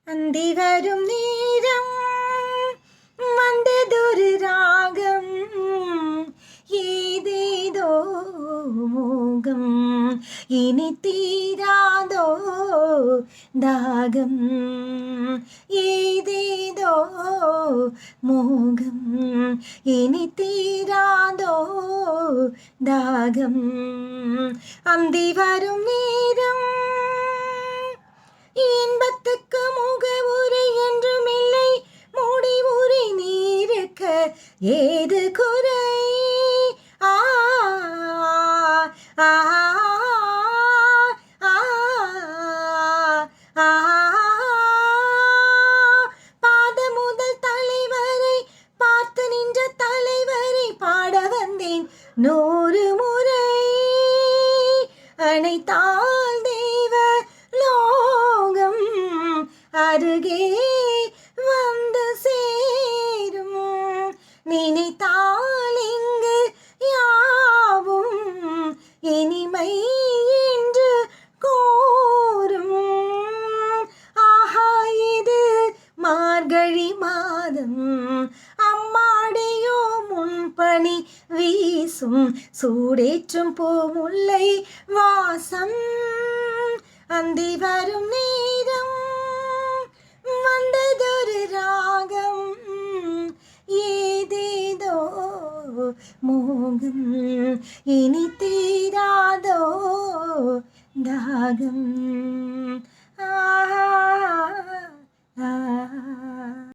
அந்தி வரும் நேரம் வந்ததொரு ராகம், ஏதேதோ மோகம், இனி தீராதோ தாகம், ஏதேதோ மோகம், இனி தீராதோ தாகம். அந்தி வரும் நேரம் இன்பத்துக்கு முகவுரை என்றும் இல்லை, மூடி ஊறி நீருக்க ஏது குறை? ஆ ஆ ஆ பாத முதல் தலைவரை பார்த்து நின்ற தலைவரை பாட வந்தேன் 100 முறை. அனைத்தால் தெய்வ லோகம் அருகே வந்து சேரும், நினைத்தால் இங்கு யாவும் இனிமை என்று கோரும். ஆஹா, இது மார்கழி மாதம், அம்மாடியோ முன்பனி வீசும், சூடேற்றும் பூமுல்லை வாசம். அந்தி வரும் நேரம் வந்ததொரு ராகம், ஏதேதோ மோகம், இனி தீராதோ தாகம். ஆ ஆ